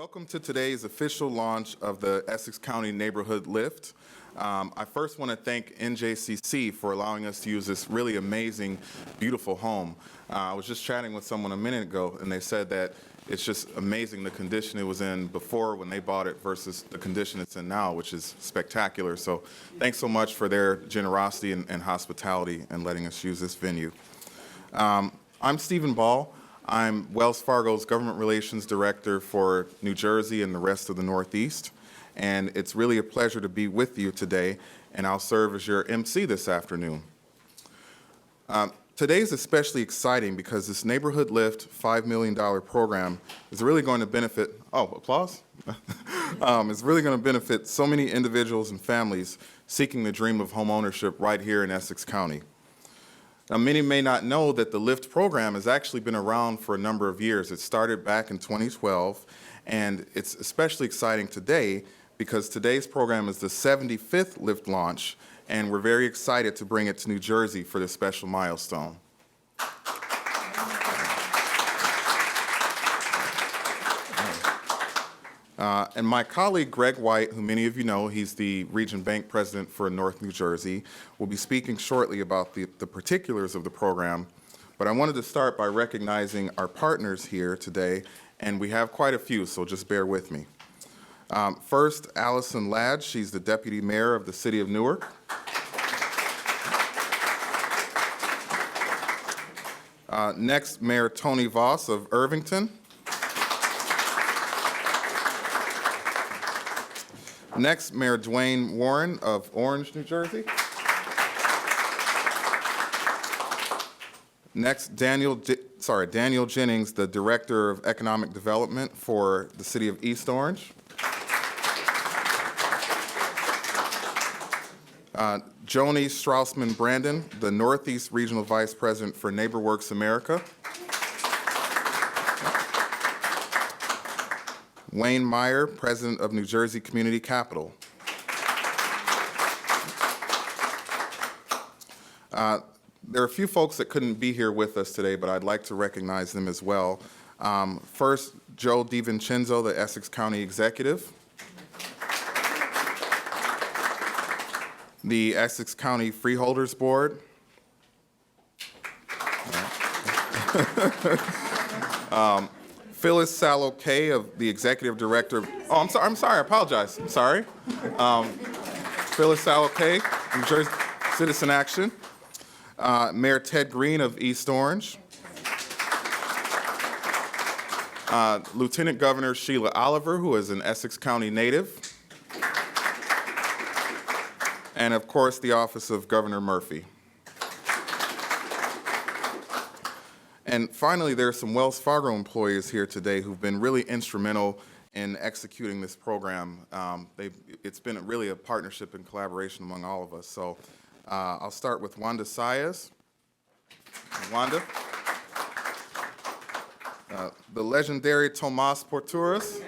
Welcome to today's official launch of the Essex County Neighborhood Lift. I first want to thank NJCC for allowing us to use this really amazing, beautiful home. I was just chatting with someone a minute ago, and they said that it's just amazing the condition it was in before when they bought it versus the condition it's in now, which is spectacular. So thanks so much for their generosity and hospitality and letting us use this venue. I'm Stephen Ball. I'm Wells Fargo's Government Relations Director for New Jersey and the rest of the Northeast, and it's really a pleasure to be with you today, and I'll serve as your MC this afternoon. Today's especially exciting because this Neighborhood Lift $5 million program is really going to benefit, applause? It's really going to benefit so many individuals and families seeking the dream of home ownership right here in Essex County. Now, many may not know that the LIFT program has actually been around for a number of years. It started back in 2012, and it's especially exciting today because today's program is the 75th LIFT launch, and we're very excited to bring it to New Jersey for this special milestone. And my colleague, Greg White, who many of you know, he's the Region Bank President for North New Jersey, will be speaking shortly about the particulars of the program. But I wanted to start by recognizing our partners here today, and we have quite a few, so just bear with me. First, Allison Ladd, she's the Deputy Mayor of the City of Newark. Next, Mayor Tony Voss of Irvington. Next, Mayor Dwayne Warren of Orange, New Jersey. Next, Daniel Jennings, the Director of Economic Development for the City of East Orange. Joni Strausman Brandon, the Northeast Regional Vice President for NeighborWorks America. Wayne Meyer, President of New Jersey Community Capital. There are a few folks that couldn't be here with us today, but I'd like to recognize them as well. First, Joe DiVincenzo, the Essex County Executive. The Essex County Freeholders Board. Phyllis Salo-Kay, of the Executive Director of, I'm sorry, I apologize, I'm sorry. Phyllis Salo-Kay, New Jersey Citizen Action. Mayor Ted Green of East Orange. Lieutenant Governor Sheila Oliver, who is an Essex County native. And of course, the Office of Governor Murphy. And finally, there are some Wells Fargo employees here today who've been really instrumental in executing this program. It's been really a partnership and collaboration among all of us. So I'll start with Wanda Saez. Wanda. The legendary Tomas Porturas.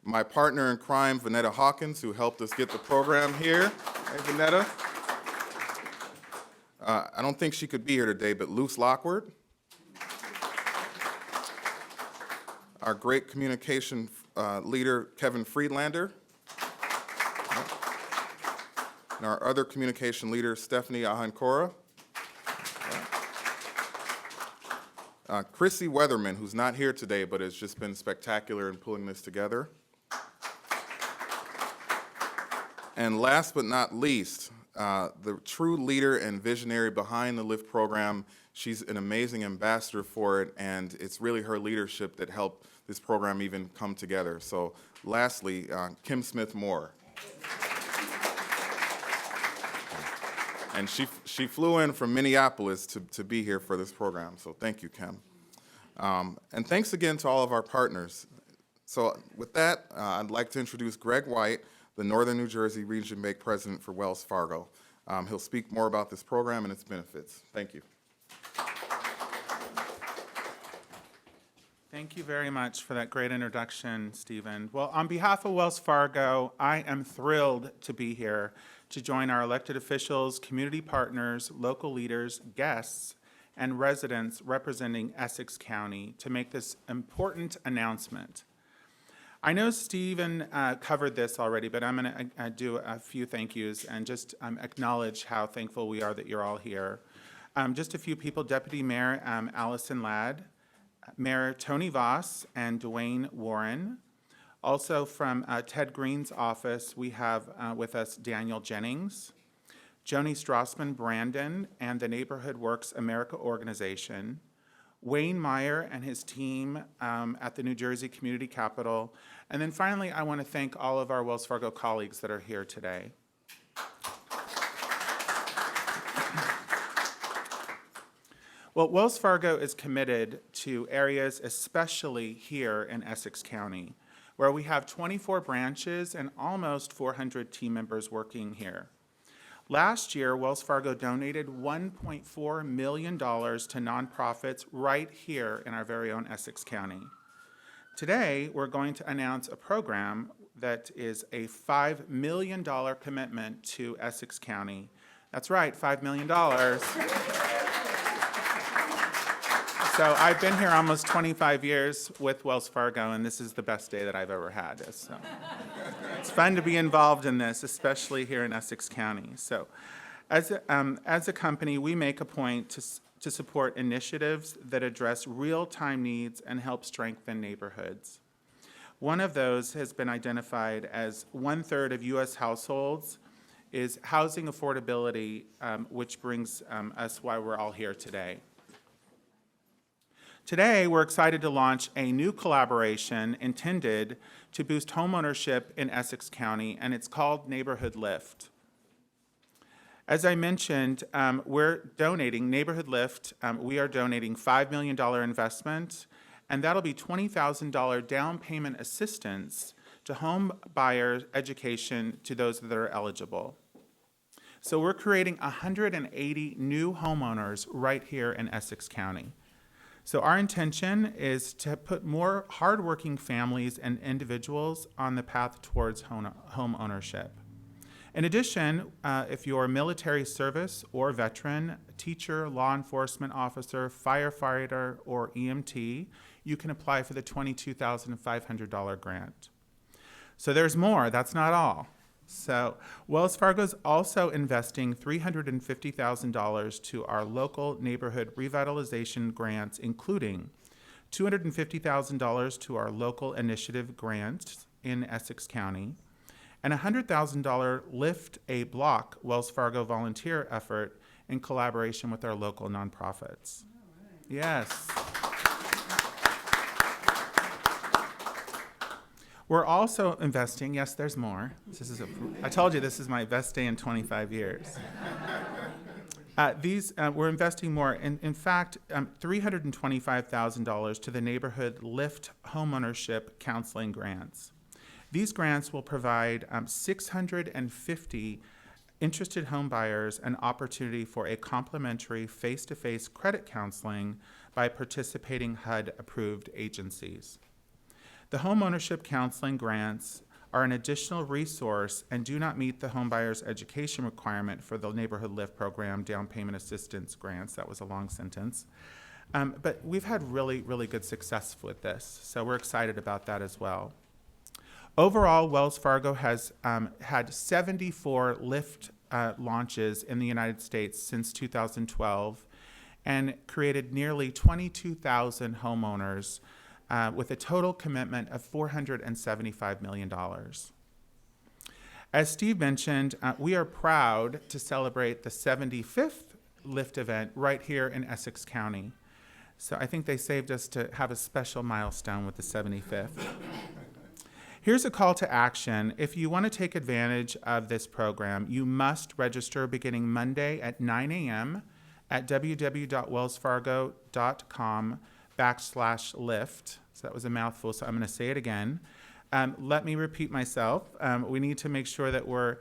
My partner in crime, Vanetta Hawkins, who helped us get the program here. Hey, Vanetta. I don't think she could be here today, but Luce Lockwood. Our great communication leader, Kevin Friedlander. And our other communication leader, Stephanie Ahankora. Chrissy Weatherman, who's not here today, but has just been spectacular in pulling this together. And last but not least, the true leader and visionary behind the LIFT program. She's an amazing ambassador for it, and it's really her leadership that helped this program even come together. So lastly, Kim Smith-Moore. And she flew in from Minneapolis to be here for this program, so thank you, Kim. And thanks again to all of our partners. So with that, I'd like to introduce Greg White, the Northern New Jersey Region Bank President for Wells Fargo. He'll speak more about this program and its benefits. Thank you. Thank you very much for that great introduction, Stephen. Well, on behalf of Wells Fargo, I am thrilled to be here to join our elected officials, community partners, local leaders, guests, and residents representing Essex County to make this important announcement. I know Stephen covered this already, but I'm going to do a few thank yous and just acknowledge how thankful we are that you're all here. Just a few people: Deputy Mayor Allison Ladd, Mayor Tony Voss, and Dwayne Warren. Also from Ted Green's office, we have with us Daniel Jennings, Joni Strassman Brandon, and the Neighborhood Works America organization, Wayne Meyer and his team at the New Jersey Community Capitol. And then finally, I want to thank all of our Wells Fargo colleagues that are here today. Well, Wells Fargo is committed to areas, especially here in Essex County, where we have 24 branches and almost 400 team members working here. Last year, Wells Fargo donated $1.4 million to nonprofits right here in our very own Essex County. Today, we're going to announce a program that is a $5 million commitment to Essex County. That's right, $5 million. So I've been here almost 25 years with Wells Fargo, and this is the best day that I've ever had. So it's fun to be involved in this, especially here in Essex County. So as a company, we make a point to support initiatives that address real-time needs and help strengthen neighborhoods. One of those has been identified as 1/3 of U.S. households is housing affordability, which brings us why we're all here today. Today, we're excited to launch a new collaboration intended to boost homeownership in Essex County, and it's called NeighborLIFT. As I mentioned, we're donating NeighborLIFT. We are donating $5 million investment, and that'll be $20,000 down payment assistance to home buyer education to those that are eligible. So we're creating 180 new homeowners right here in Essex County. So our intention is to put more hardworking families and individuals on the path towards home ownership. In addition, if you're a military service or veteran, teacher, law enforcement officer, firefighter, or EMT, you can apply for the $22,500 grant. So there's more, that's not all. So Wells Fargo is also investing $350,000 to our local neighborhood revitalization grants, including $250,000 to our local initiative grants in Essex County, and a $100,000 Lift a Block Wells Fargo volunteer effort in collaboration with our local nonprofits. Yes. We're also investing, yes, there's more. I told you this is my best day in 25 years. We're investing more, in fact, $325,000 to the NeighborLIFT homeownership counseling grants. These grants will provide 650 interested home buyers an opportunity for a complimentary face-to-face credit counseling by participating HUD-approved agencies. The homeownership counseling grants are an additional resource and do not meet the homebuyer's education requirement for the NeighborLIFT program down payment assistance grants. That was a long sentence. But we've had really, really good success with this, so we're excited about that as well. Overall, Wells Fargo has had 74 LIFT launches in the United States since 2012 and created nearly 22,000 homeowners with a total commitment of $475 million. As Steve mentioned, we are proud to celebrate the 75th LIFT event right here in Essex County. So I think they saved us to have a special milestone with the 75th. Here's a call to action. If you want to take advantage of this program, you must register beginning Monday at 9 a.m. at www.wellsfargo.com/lift. So that was a mouthful, so I'm going to say it again. Let me repeat myself. We need to make sure that we're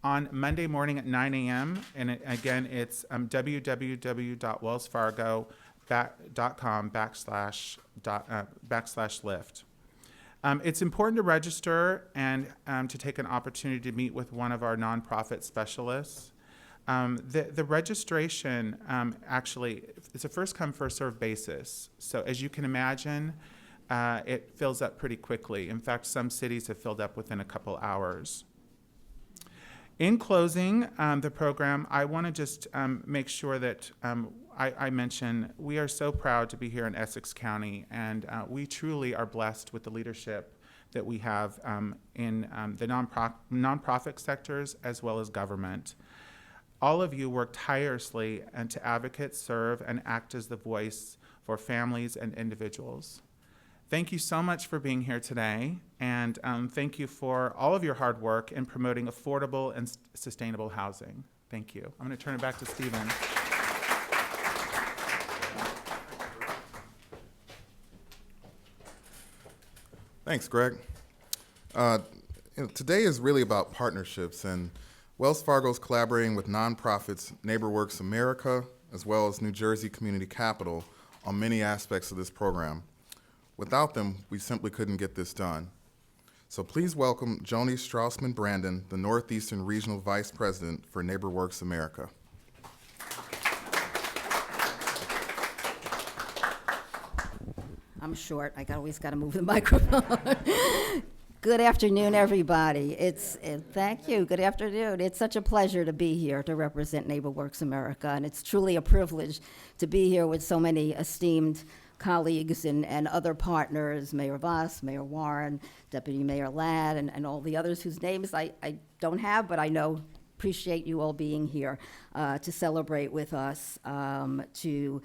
on Monday morning at 9 a.m. And again, it's www.wellsfargo.com/lift. It's important to register and to take an opportunity to meet with one of our nonprofit specialists. The registration actually is a first come, first served basis. So as you can imagine, it fills up pretty quickly. In fact, some cities have filled up within a couple hours. In closing the program, I want to just make sure that I mention we are so proud to be here in Essex County, and we truly are blessed with the leadership that we have in the nonprofit sectors as well as government. All of you work tirelessly and to advocate, serve, and act as the voice for families and individuals. Thank you so much for being here today, and thank you for all of your hard work in promoting affordable and sustainable housing. Thank you. I'm going to turn it back to Stephen. Thanks, Greg. Today is really about partnerships, and Wells Fargo is collaborating with nonprofits NeighborWorks America, as well as New Jersey Community Capital, on many aspects of this program. Without them, we simply couldn't get this done. So please welcome Joni Strausman-Brandon, the Northeastern Regional Vice President for NeighborWorks America. I'm short. I always got to move the microphone. Good afternoon, everybody. Thank you. Good afternoon. It's such a pleasure to be here to represent NeighborWorks America, and it's truly a privilege to be here with so many esteemed colleagues and other partners, Mayor Voss, Mayor Warren, Deputy Mayor Ladd, and all the others whose names I don't have, but I know appreciate you all being here to celebrate with us, to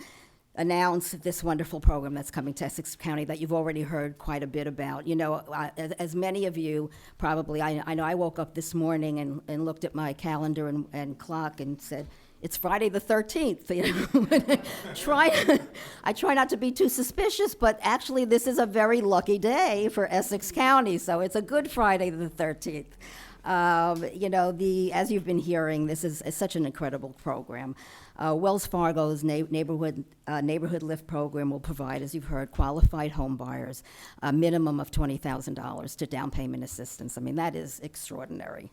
announce this wonderful program that's coming to Essex County that you've already heard quite a bit about. You know, as many of you probably, I know I woke up this morning and looked at my calendar and clock and said, it's Friday the 13th. You know? I try not to be too suspicious, but actually this is a very lucky day for Essex County, so it's a good Friday the 13th. You know, as you've been hearing, this is such an incredible program. Wells Fargo's neighborhood lift program will provide, as you've heard, qualified home buyers a minimum of $20,000 to down payment assistance. I mean, that is extraordinary.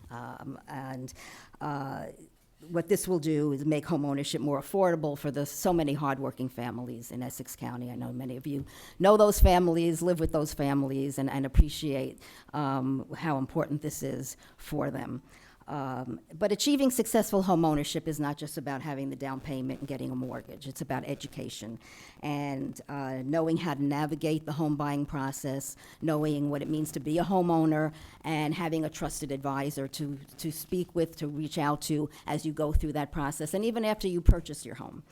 What this will do is make home ownership more affordable for so many hardworking families in Essex County. I know many of you know those families, live with those families, and appreciate how important this is for them. But achieving successful home ownership is not just about having the down payment and getting a mortgage. It's about education and knowing how to navigate the home buying process, knowing what it means to be a homeowner, and having a trusted advisor to speak with, to reach out to as you go through that process, and even after you purchase your home.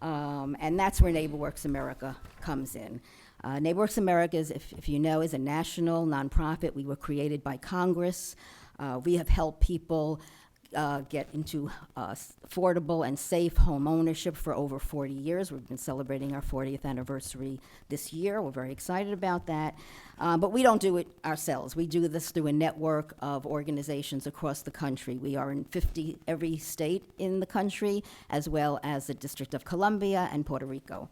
And that's where NeighborWorks America comes in. NeighborWorks America, if you know, is a national nonprofit. We were created by Congress. We have helped people get into affordable and safe home ownership for over 40 years. We've been celebrating our 40th anniversary this year. We're very excited about that. But we don't do it ourselves. We do this through a network of organizations across the country. We are in every state in the country, as well as the District of Columbia and Puerto Rico.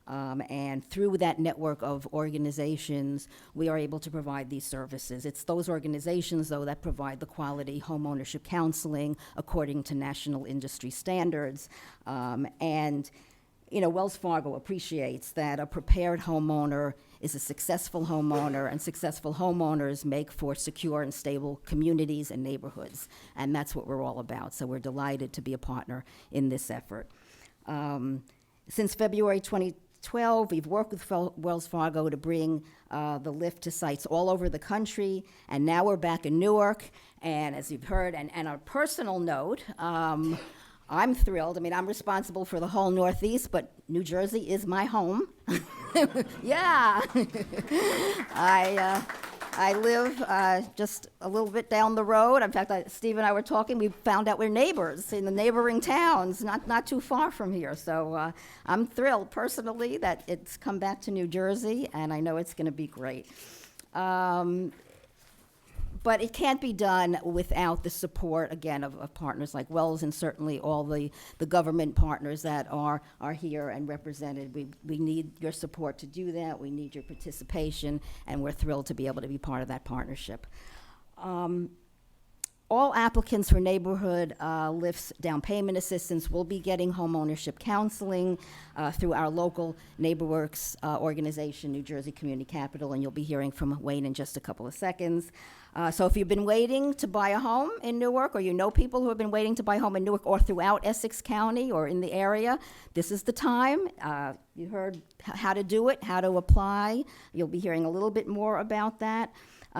And through that network of organizations, we are able to provide these services. It's those organizations, though, that provide the quality homeownership counseling according to national industry standards. And, you know, Wells Fargo appreciates that a prepared homeowner is a successful homeowner, and successful homeowners make for secure and stable communities and neighborhoods. And that's what we're all about. So we're delighted to be a partner in this effort. Since February 2012, we've worked with Wells Fargo to bring the lift to sites all over the country, and now we're back in Newark. And as you've heard, and on a personal note, I'm thrilled. I mean, I'm responsible for the whole Northeast, but New Jersey is my home. Yeah. I live just a little bit down the road. In fact, Steve and I were talking. We found out we're neighbors in the neighboring towns, not too far from here. So I'm thrilled personally that it's come back to New Jersey, and I know it's going to be great. But it can't be done without the support, again, of partners like Wells, and certainly all the government partners that are here and represented. We need your support to do that. We need your participation, and we're thrilled to be able to be part of that partnership. all applicants for neighborhood lifts down payment assistance will be getting homeownership counseling through our local NeighborWorks organization, New Jersey Community Capital, and you'll be hearing from Wayne in just a couple of seconds. So if you've been waiting to buy a home in Newark, or you know people who have been waiting to buy a home in Newark or throughout Essex County or in the area, this is the time. You heard how to do it, how to apply. You'll be hearing a little bit more about that.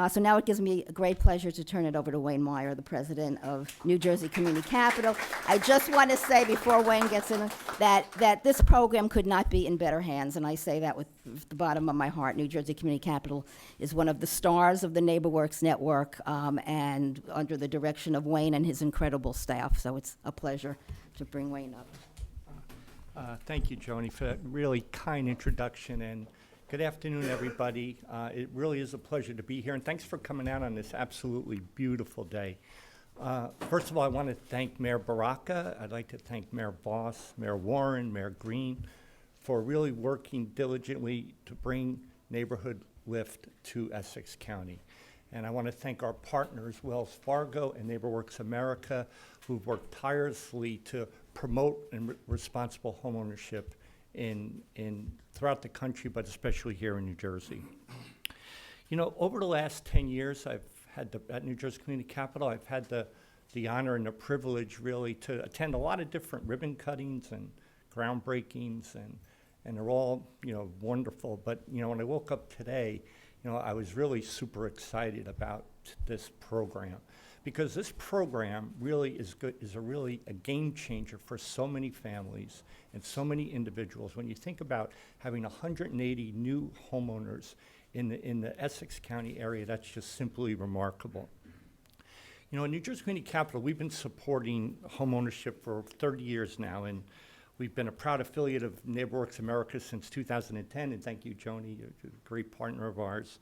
So now it gives me a great pleasure to turn it over to Wayne Meyer, the president of New Jersey Community Capital. I just want to say before Wayne gets in that this program could not be in better hands, and I say that with the bottom of my heart. New Jersey Community Capital is one of the stars of the NeighborWorks network, and under the direction of Wayne and his incredible staff. So it's a pleasure to bring Wayne up. Thank you, Joni, for that really kind introduction, and good afternoon, everybody. It really is a pleasure to be here, and thanks for coming out on this absolutely beautiful day. First of all, I want to thank Mayor Baraka. I'd like to thank Mayor Boss, Mayor Warren, Mayor Green, for really working diligently to bring Neighborhood Lift to Essex County. And I want to thank our partners, Wells Fargo and NeighborWorks America, who've worked tirelessly to promote responsible homeownership throughout the country, but especially here in New Jersey. You know, over the last 10 years, I've had at New Jersey Community Capital, I've had the honor and the privilege really to attend a lot of different ribbon cuttings and groundbreakings, and they're all, you know, wonderful. But, you know, when I woke up today, you know, I was really super excited about this program, because this program really is a game changer for so many families and so many individuals. When you think about having 180 new homeowners in the Essex County area, that's just simply remarkable. You know, in New Jersey Community Capital, we've been supporting homeownership for 30 years now, and we've been a proud affiliate of NeighborWorks America since 2010, and thank you, Joni, you're a great partner of ours.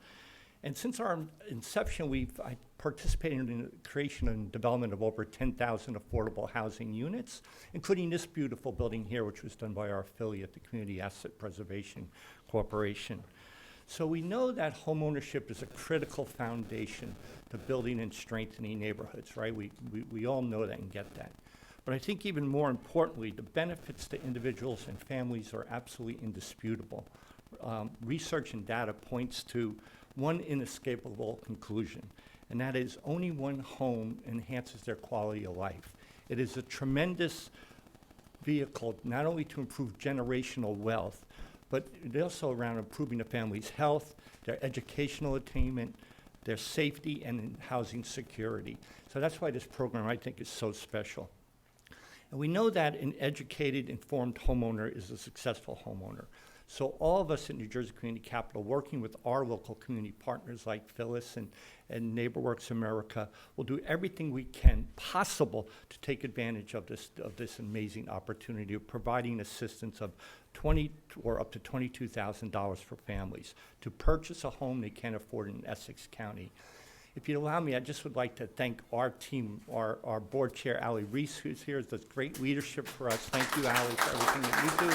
And since our inception, I participated in the creation and development of over 10,000 affordable housing units, including this beautiful building here, which was done by our affiliate, the Community Asset Preservation Corporation. So we know that homeownership is a critical foundation to building and strengthening neighborhoods, right? We all know that and get that. But I think even more importantly, the benefits to individuals and families are absolutely indisputable. Research and data points to one inescapable conclusion, and that is only one home enhances their quality of life. It is a tremendous vehicle not only to improve generational wealth, but also around improving a family's health, their educational attainment, their safety, and housing security. So that's why this program, I think, is so special. And we know that an educated, informed homeowner is a successful homeowner. So all of us at New Jersey Community Capital, working with our local community partners like Phyllis and NeighborWorks America, will do everything we can possible to take advantage of this amazing opportunity of providing assistance of $20,000 or up to $22,000 for families to purchase a home they can't afford in Essex County. If you'd allow me, I just would like to thank our team, our board chair, Allie Reese, who's here, does great leadership for us. Thank you, Allie, for everything that you do.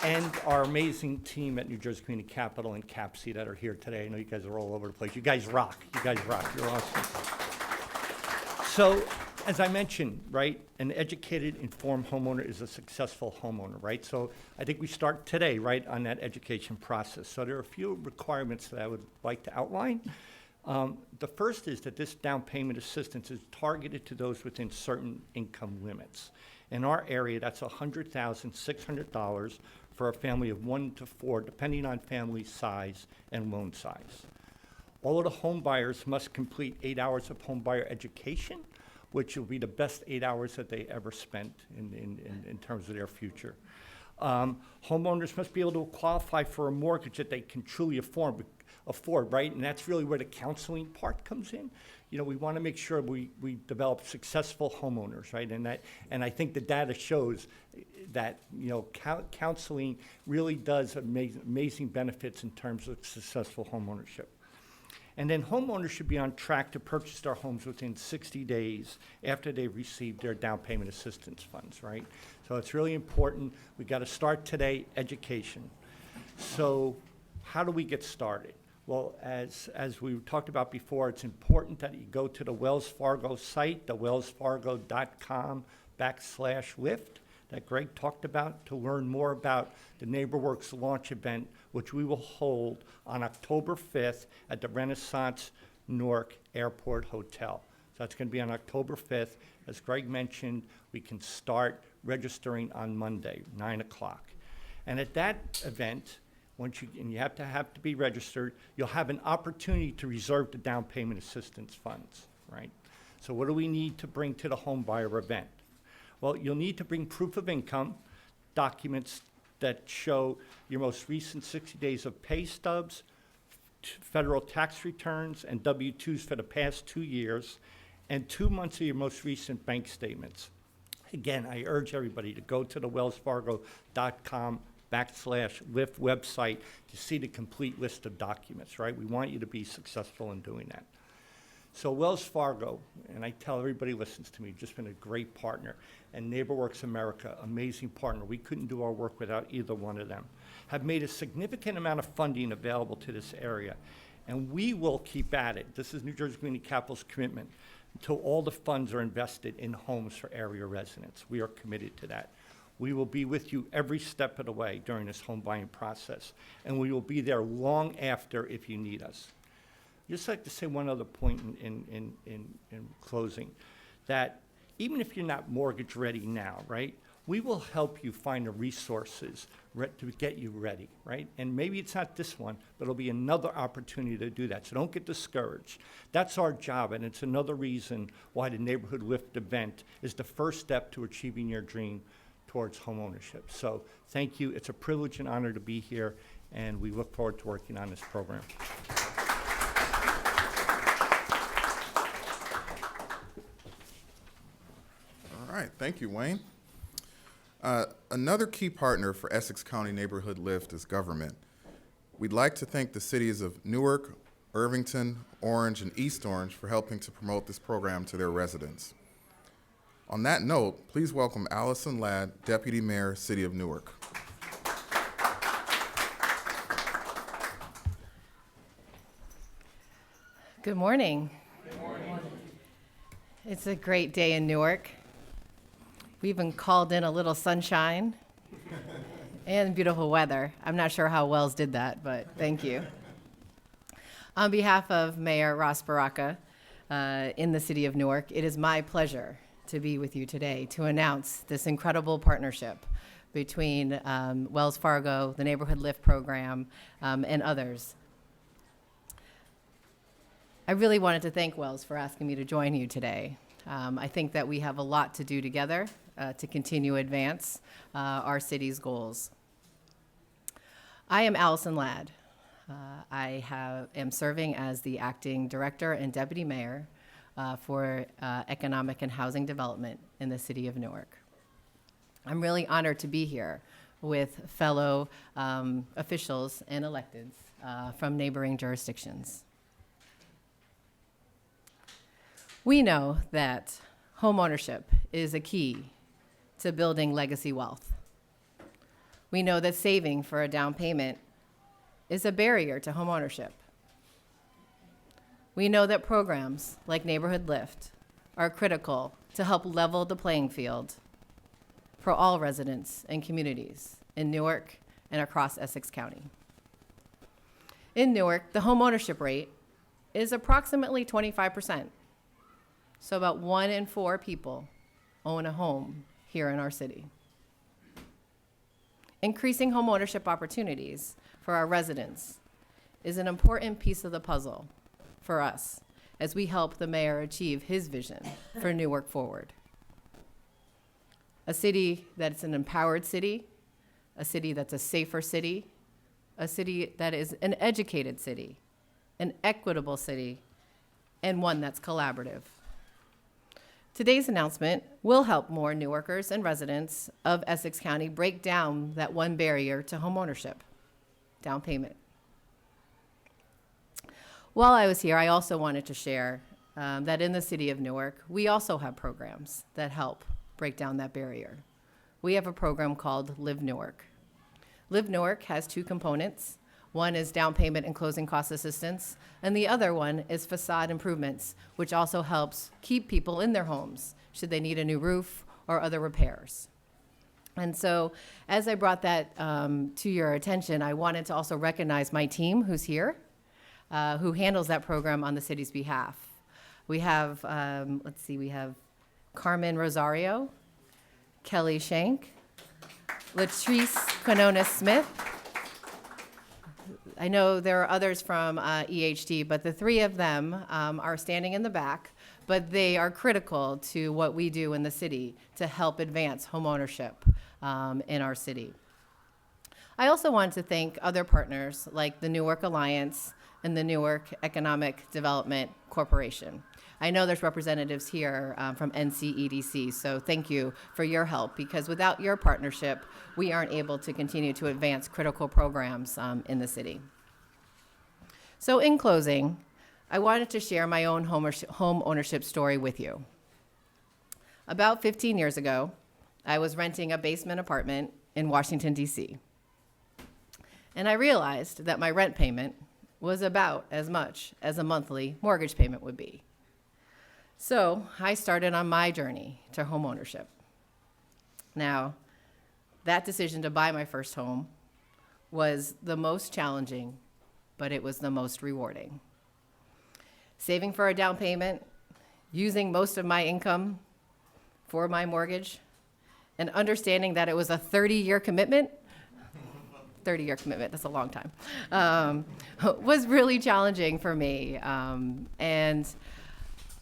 And our amazing team at New Jersey Community Capital and CAPC that are here today. I know you guys are all over the place. You guys rock. You guys rock. You're awesome. So, as I mentioned, right, an educated, informed homeowner is a successful homeowner, right? So I think we start today, right, on that education process. So there are a few requirements that I would like to outline. The first is that this down payment assistance is targeted to those within certain income limits. In our area, that's $100,600 for a family of 1 to 4, depending on family size and loan size. All of the home buyers must complete 8 hours of home buyer education, which will be the best 8 hours that they ever spent in terms of their future. Homeowners must be able to qualify for a mortgage that they can truly afford, right? And that's really where the counseling part comes in. You know, we want to make sure we develop successful homeowners, right? And I think the data shows that, you know, counseling really does amazing benefits in terms of successful homeownership. And then homeowners should be on track to purchase their homes within 60 days after they've received their down payment assistance funds, right? So it's really important. We got to start today, education. So how do we get started? Well, as we talked about before, it's important that you go to the Wells Fargo site, the wellsfargo.com/lift that Greg talked about, to learn more about the NeighborWorks launch event, which we will hold on October 5th at the Renaissance Newark Airport Hotel. So that's going to be on October 5th. As Greg mentioned, we can start registering on Monday, 9 o'clock. And at that event, and you have to be registered, you'll have an opportunity to reserve the down payment assistance funds, right? So what do we need to bring to the home buyer event? Well, you'll need to bring proof of income, documents that show your most recent 60 days of pay stubs, federal tax returns, and W-2s for the past 2 years, and 2 months of your most recent bank statements. Again, I urge everybody to go to the wellsfargo.com/lift website to see the complete list of documents, right? We want you to be successful in doing that. So Wells Fargo, and I tell everybody who listens to me, just been a great partner, and NeighborWorks America, amazing partner. We couldn't do our work without either one of them. Have made a significant amount of funding available to this area, and we will keep at it. This is New Jersey Community Capital's commitment until all the funds are invested in homes for area residents. We are committed to that. We will be with you every step of the way during this home buying process, and we will be there long after if you need us. I'd just like to say one other point in closing, that even if you're not mortgage ready now, right, we will help you find the resources to get you ready, right? And maybe it's not this one, but it'll be another opportunity to do that. So don't get discouraged. That's our job, and it's another reason why the Neighborhood Lift event is the first step to achieving your dream towards homeownership. So thank you. It's a privilege and honor to be here, and we look forward to working on this program. All right, thank you, Wayne. Another key partner for Essex County Neighborhood Lift is government. We'd like to thank the cities of Newark, Irvington, Orange, and East Orange for helping to promote this program to their residents. On that note, please welcome Allison Ladd, Deputy Mayor, City of Newark. Good morning. Good morning. It's a great day in Newark. We even called in a little sunshine and beautiful weather. I'm not sure how Wells did that, but thank you. On behalf of Mayor Ross Baraka in the City of Newark, it is my pleasure to be with you today to announce this incredible partnership between Wells Fargo, the Neighborhood Lift program, and others. I really wanted to thank Wells for asking me to join you today. I think that we have a lot to do together to continue to advance our city's goals. I am Allison Ladd. I am serving as the acting director and deputy mayor for economic and housing development in the city of Newark. I'm really honored to be here with fellow officials and electeds from neighboring jurisdictions. We know that homeownership is a key to building legacy wealth. We know that saving for a down payment is a barrier to homeownership. We know that programs like Neighborhood Lift are critical to help level the playing field for all residents and communities in Newark and across Essex County. In Newark, the homeownership rate is approximately 25%. So about 1 in 4 people own a home here in our city. Increasing homeownership opportunities for our residents is an important piece of the puzzle for us as we help the mayor achieve his vision for Newark Forward. A city that's an empowered city, a city that's a safer city, a city that is an educated city, an equitable city, and one that's collaborative. Today's announcement will help more Newarkers and residents of Essex County break down that one barrier to homeownership, down payment. While I was here, I also wanted to share that in the city of Newark, we also have programs that help break down that barrier. We have a program called Live Newark. Live Newark has 2 components. One is down payment and closing cost assistance, and the other one is facade improvements, which also helps keep people in their homes should they need a new roof or other repairs. And so as I brought that to your attention, I wanted to also recognize my team who's here, who handles that program on the city's behalf. We have, we have Carmen Rosario, Kelly Shank, Latrice Quinones-Smith. I know there are others from EHD, but the three of them are standing in the back, but they are critical to what we do in the city to help advance homeownership in our city. I also want to thank other partners like the Newark Alliance and the Newark Economic Development Corporation. I know there's representatives here from NCEDC, so thank you for your help, because without your partnership, we aren't able to continue to advance critical programs in the city. So in closing, I wanted to share my own home ownership story with you. About 15 years ago, I was renting a basement apartment in Washington, D.C. And I realized that my rent payment was about as much as a monthly mortgage payment would be. So I started on my journey to home ownership. Now, that decision to buy my first home was the most challenging, but it was the most rewarding. Saving for a down payment, using most of my income for my mortgage, and understanding that it was a 30-year commitment, 30-year commitment, that's a long time, was really challenging for me.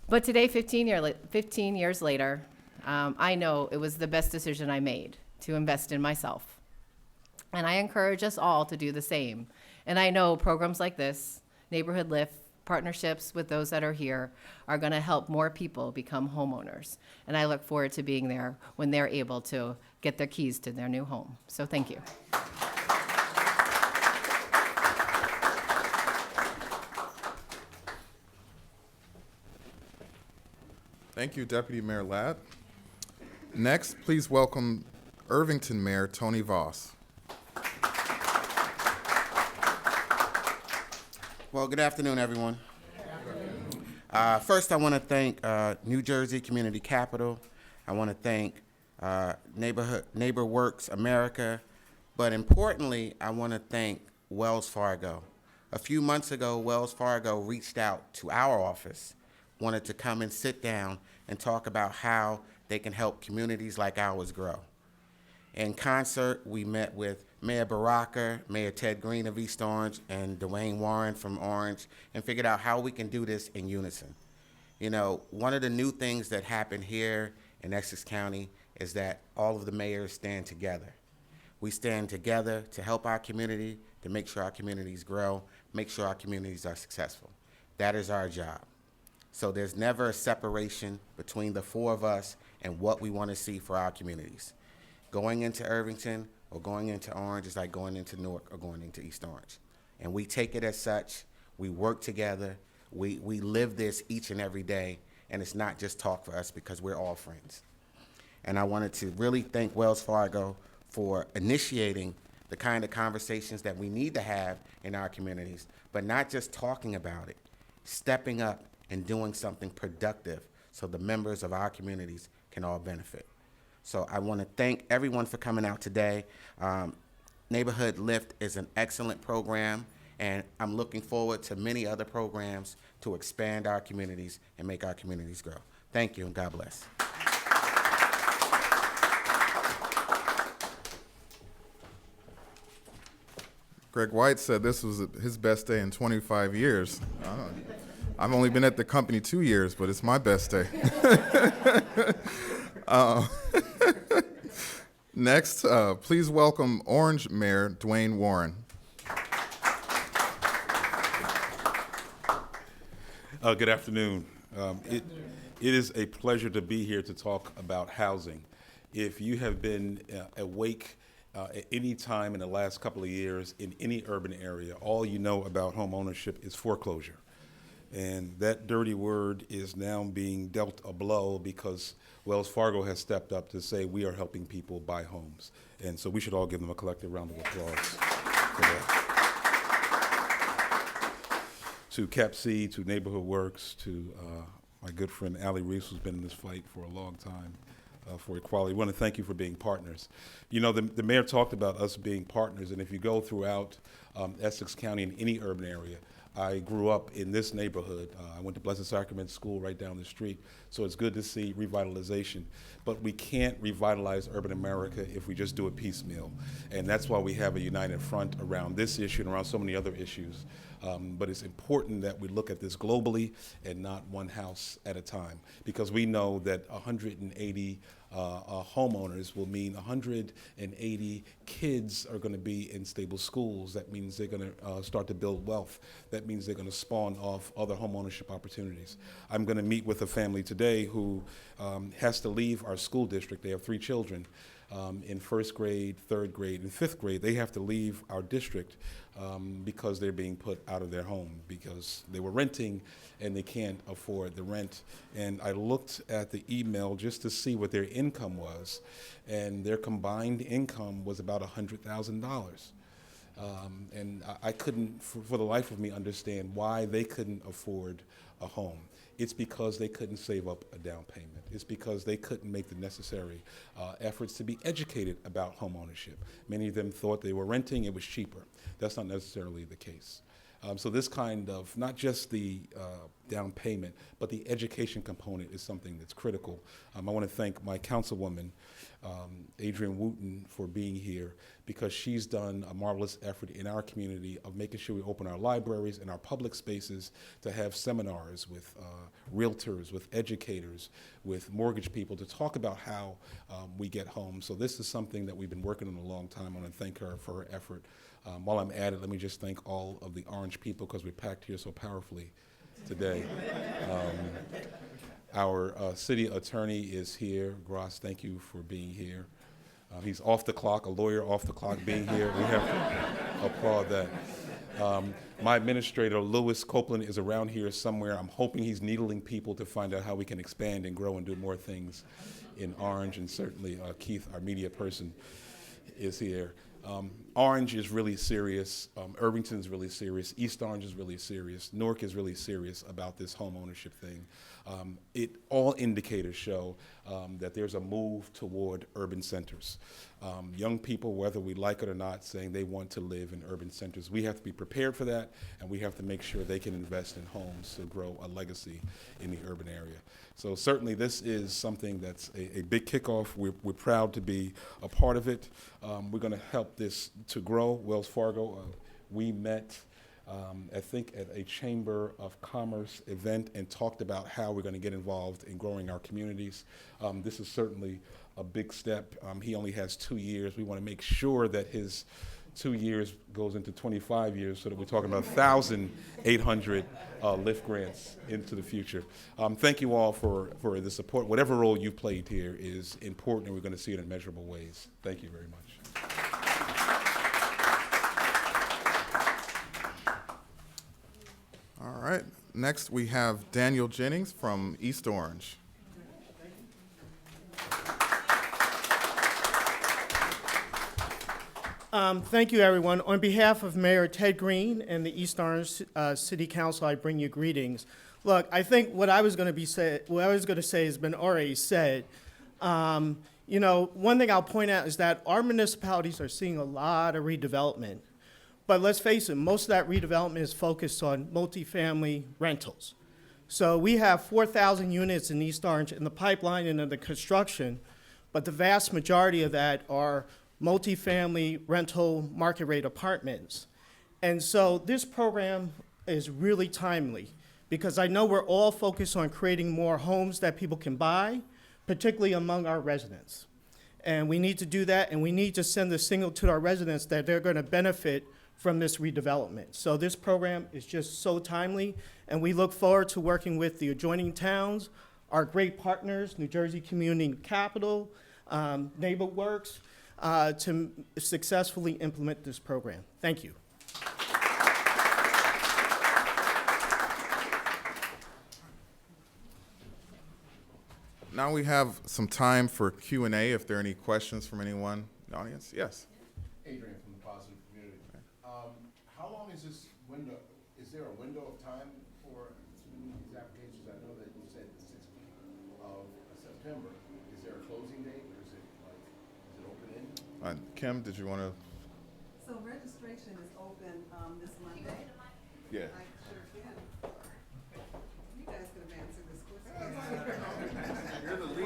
But today, 15 years later, I know it was the best decision I made to invest in myself. And I encourage us all to do the same. And I know programs like this, Neighborhood Lift, partnerships with those that are here, are going to help more people become homeowners. And I look forward to being there when they're able to get their keys to their new home. So thank you. Thank you, Deputy Mayor Ladd. Next, please welcome Irvington Mayor Tony Voss. Well, good afternoon, everyone. First, I want to thank New Jersey Community Capital. I want to thank NeighborWorks America. But importantly, I want to thank Wells Fargo. A few months ago, Wells Fargo reached out to our office, wanted to come and sit down and talk about how they can help communities like ours grow. In concert, we met with Mayor Baraka, Mayor Ted Green of East Orange, and Dwayne Warren from Orange, and figured out how we can do this in unison. You know, one of the new things that happened here in Essex County is that all of the mayors stand together. We stand together to help our community, to make sure our communities grow, make sure our communities are successful. That is our job. So there's never a separation between the four of us and what we want to see for our communities. Going into Irvington or going into Orange is like going into Newark or going into East Orange. And we take it as such. We work together. We live this each and every day. And it's not just talk for us because we're all friends. And I wanted to really thank Wells Fargo for initiating the kind of conversations that we need to have in our communities, but not just talking about it, stepping up and doing something productive so the members of our communities can all benefit. So I want to thank everyone for coming out today. Neighborhood Lift is an excellent program, and I'm looking forward to many other programs to expand our communities and make our communities grow. Thank you, and God bless. Greg White said this was his best day in 25 years. I've only been at the company 2 years, but it's my best day. Next, please welcome Orange Mayor Dwayne Warren. Good afternoon. It is a pleasure to be here to talk about housing. If you have been awake at any time in the last couple of years in any urban area, all you know about home ownership is foreclosure. And that dirty word is now being dealt a blow because Wells Fargo has stepped up to say we are helping people buy homes. And so we should all give them a collective round of applause for that. to Cap C, to Neighborhood Works, to my good friend Allie Reese, who's been in this fight for a long time for equality. We want to thank you for being partners. You know, the mayor talked about us being partners, and if you go throughout Essex County in any urban area, I grew up in this neighborhood. I went to Blessed Sacrament School right down the street, so it's good to see revitalization. But we can't revitalize urban America if we just do it piecemeal. And that's why we have a united front around this issue and around so many other issues. But it's important that we look at this globally and not one house at a time, because we know that 180 homeowners will mean 180 kids are going to be in stable schools. That means they're going to start to build wealth. That means they're going to spawn off other home ownership opportunities. I'm going to meet with a family today who has to leave our school district. They have 3 children. In 1st grade, 3rd grade, and 5th grade, they have to leave our district because they're being put out of their home because they were renting and they can't afford the rent. And I looked at the email just to see what their income was, and their combined income was about $100,000. And I couldn't, for the life of me, understand why they couldn't afford a home. It's because they couldn't save up a down payment. It's because they couldn't make the necessary efforts to be educated about home ownership. Many of them thought they were renting, it was cheaper. That's not necessarily the case. So this kind of, not just the down payment, but the education component is something that's critical. I want to thank my councilwoman, Adrienne Wooten, for being here, because she's done a marvelous effort in our community of making sure we open our libraries and our public spaces to have seminars with realtors, with educators, with mortgage people to talk about how we get home. So this is something that we've been working on a long time. I want to thank her for her effort. While I'm at it, let me just thank all of the Orange people, because we're packed here so powerfully today. Our city attorney is here. Gross, thank you for being here. He's off the clock, a lawyer off the clock being here. We have to applaud that. My administrator, Lewis Copeland, is around here somewhere. I'm hoping he's needling people to find out how we can expand and grow and do more things in Orange. And certainly Keith, our media person, is here. Orange is really serious. Irvington is really serious. East Orange is really serious. Newark is really serious about this home ownership thing. All indicators show that there's a move toward urban centers. Young people, whether we like it or not, saying they want to live in urban centers. We have to be prepared for that, and we have to make sure they can invest in homes to grow a legacy in the urban area. So certainly this is something that's a big kickoff. We're proud to be a part of it. We're going to help this to grow. Wells Fargo, we met I think at a Chamber of Commerce event and talked about how we're going to get involved in growing our communities. This is certainly a big step. He only has 2 years. We want to make sure that his 2 years goes into 25 years, so that we're talking about 1,800 LIFT grants into the future. Thank you all for the support. Whatever role you've played here is important, and we're going to see it in measurable ways. Thank you very much. All right. Next, we have Daniel Jennings from East Orange. Thank you, everyone. On behalf of Mayor Ted Green and the East Orange City Council, I bring you greetings. Look, I think what I was going to say has been already said. You know, one thing I'll point out is that our municipalities are seeing a lot of redevelopment. But let's face it, most of that redevelopment is focused on multifamily rentals. So we have 4,000 units in East Orange in the pipeline and under construction, but the vast majority of that are multifamily rental market rate apartments. And so this program is really timely, because I know we're all focused on creating more homes that people can buy, particularly among our residents. And we need to do that, and we need to send a signal to our residents that they're going to benefit from this redevelopment. So this program is just so timely, and we look forward to working with the adjoining towns, our great partners, New Jersey Community Capital, NeighborWorks, to successfully implement this program. Thank you. Now we have some time for Q&A if there are any questions from anyone in the audience. Yes. Adrian from the Positive Community. How long is this window? Is there a window of time for submitting these applications? I know that you said the 16th of September. Is there a closing date, or is it open-ended? Kim, did you want to? So registration is open this Monday. Yeah. I sure can. You guys could have answered this question.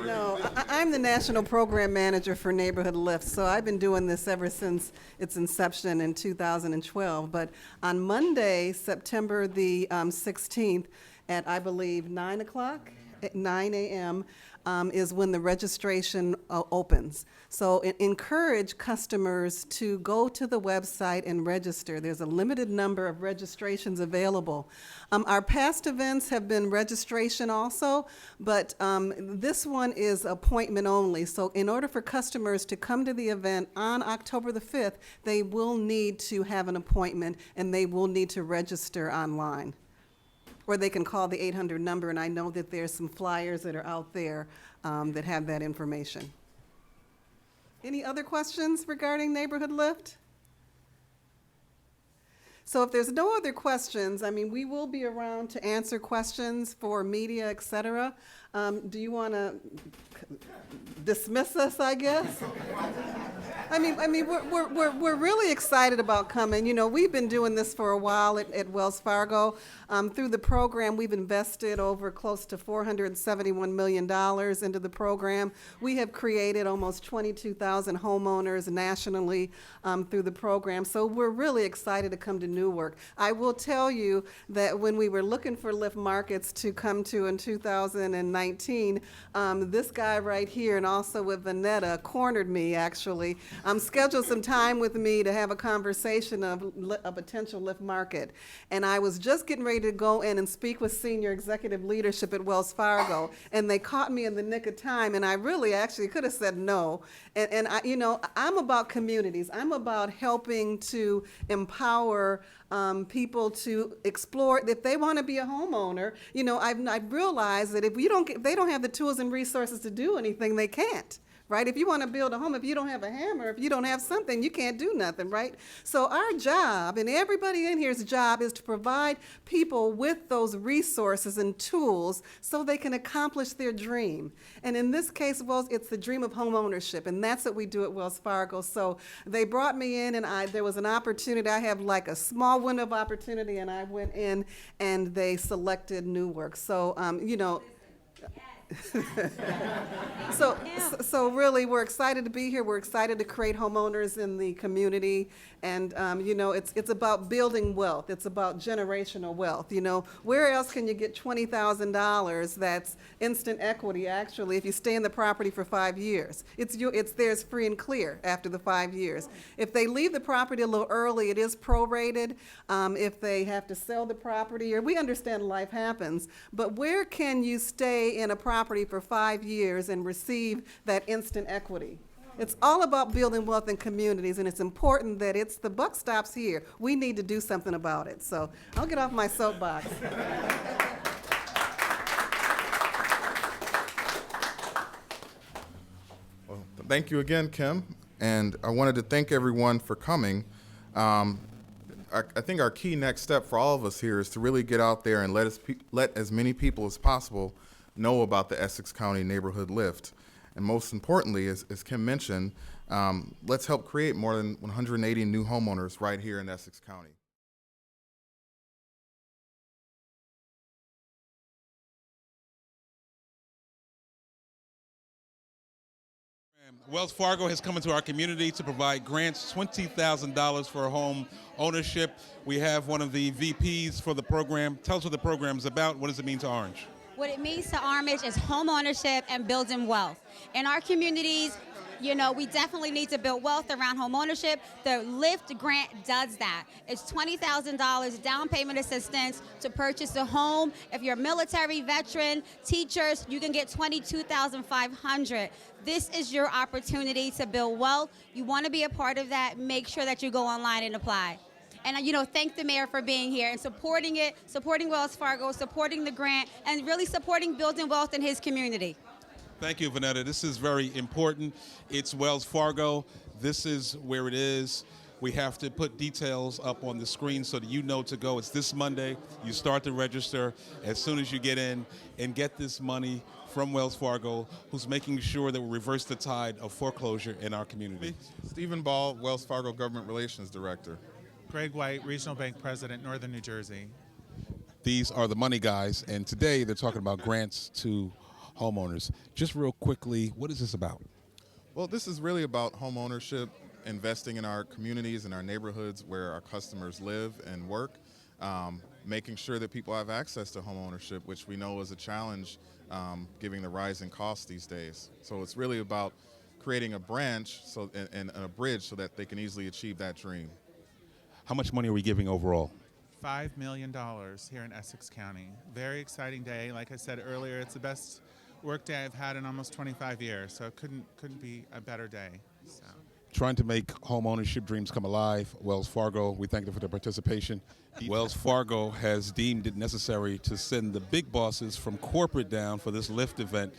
No, I'm the National Program Manager for NeighborLIFT, so I've been doing this ever since its inception in 2012. But on Monday, September the 16th, at I believe 9 o'clock, at 9 a.m., is when the registration opens. So encourage customers to go to the website and register. There's a limited number of registrations available. Our past events have been registration also, but this one is appointment only. So in order for customers to come to the event on October the 5th, they will need to have an appointment and they will need to register online. Or they can call the 800 number, and I know that there's some flyers that are out there that have that information. Any other questions regarding NeighborLIFT? So if there's no other questions, I mean, we will be around to answer questions for media, et cetera. Do you want to dismiss us, I guess? I mean, we're really excited about coming. You know, we've been doing this for a while at Wells Fargo. Through the program, we've invested over close to $471 million into the program. We have created almost 22,000 homeowners nationally through the program. So we're really excited to come to Newark. I will tell you that when we were looking for lift markets to come to in 2019, this guy right here, and also with Vanetta, cornered me actually. Scheduled some time with me to have a conversation of a potential lift market. And I was just getting ready to go in and speak with senior executive leadership at Wells Fargo, and they caught me in the nick of time, and I really actually could have said no. And I, you know, I'm about communities. I'm about helping to empower people to explore. If they want to be a homeowner, you know, I've realized that if they don't have the tools and resources to do anything, they can't. Right? If you want to build a home, if you don't have a hammer, if you don't have something, you can't do nothing, right? So our job, and everybody in here's job, is to provide people with those resources and tools so they can accomplish their dream. And in this case, well, it's the dream of home ownership, and that's what we do at Wells Fargo. So they brought me in, and there was an opportunity. I have like a small window of opportunity, and I went in, and they selected Newark. So, you know, so really, we're excited to be here. We're excited to create homeowners in the community, and you know, it's about building wealth. It's about generational wealth. You know, where else can you get $20,000 that's instant equity? Actually, if you stay in the property for 5 years, it's theirs free and clear after the 5 years. If they leave the property a little early, it is prorated. If they have to sell the property, or we understand life happens, but where can you stay in a property for 5 years and receive that instant equity? It's all about building wealth in communities, and it's important that the buck stops here. We need to do something about it. So I'll get off my soapbox. Well, thank you again, Kim. And I wanted to thank everyone for coming. I think our key next step for all of us here is to really get out there and let as many people as possible know about the Essex County NeighborLIFT. And most importantly, as Kim mentioned, let's help create more than 180 new homeowners right here in Essex County. Wells Fargo has come into our community to provide grants, $20,000 for home ownership. We have one of the VPs for the program. Tell us what the program is about. What does it mean to Orange? What it means to Orange is home ownership and building wealth. In our communities, you know, we definitely need to build wealth around home ownership. The LIFT grant does that. It's $20,000 down payment assistance to purchase a home. If you're a military veteran, teachers, you can get $22,500. This is your opportunity to build wealth. You want to be a part of that, make sure that you go online and apply. And, you know, thank the mayor for being here and supporting it, supporting Wells Fargo, supporting the grant, and really supporting building wealth in his community. Thank you, Vanetta. This is very important. It's Wells Fargo. This is where it is. We have to put details up on the screen so that you know to go. It's this Monday. You start to register as soon as you get in and get this money from Wells Fargo, who's making sure that we reverse the tide of foreclosure in our community. Stephen Ball, Wells Fargo Government Relations Director. Greg White, Regional Bank President, Northern New Jersey. These are the money guys, and today they're talking about grants to homeowners. Just real quickly, what is this about? Well, this is really about home ownership, investing in our communities and our neighborhoods where our customers live and work, making sure that people have access to home ownership, which we know is a challenge given the rising costs these days. So it's really about creating a branch and a bridge so that they can easily achieve that dream. How much money are we giving overall? $5 million here in Essex County. Very exciting day. Like I said earlier, it's the best work day I've had in almost 25 years, so it couldn't be a better day. So. Trying to make home ownership dreams come alive. Wells Fargo, we thank them for their participation. Wells Fargo has deemed it necessary to send the big bosses from corporate down for this LIFT event.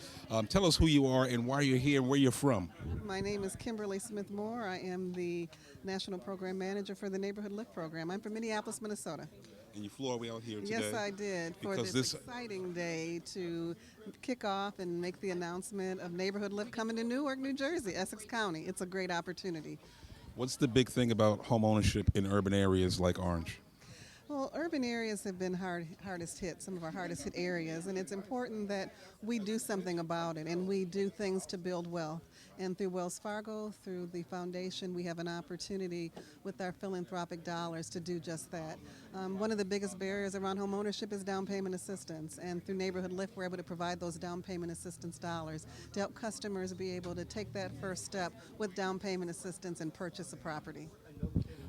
Tell us who you are and why you're here and where you're from. My name is Kimberly Smith-Moore. I am the National Program Manager for the Neighborhood LIFT program. I'm from Minneapolis, Minnesota. And you flew all the way out here today? Yes, I did, for this exciting day to kick off and make the announcement of Neighborhood LIFT coming to Newark, New Jersey, Essex County. It's a great opportunity. What's the big thing about home ownership in urban areas like Orange? Well, urban areas have been hardest hit, some of our hardest hit areas, and it's important that we do something about it and we do things to build wealth. And through Wells Fargo, through the foundation, we have an opportunity with our philanthropic dollars to do just that. One of the biggest barriers around home ownership is down payment assistance, and through Neighborhood LIFT, we're able to provide those down payment assistance dollars to help customers be able to take that first step with down payment assistance and purchase a property.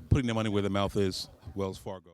Putting the money where the mouth is, Wells Fargo.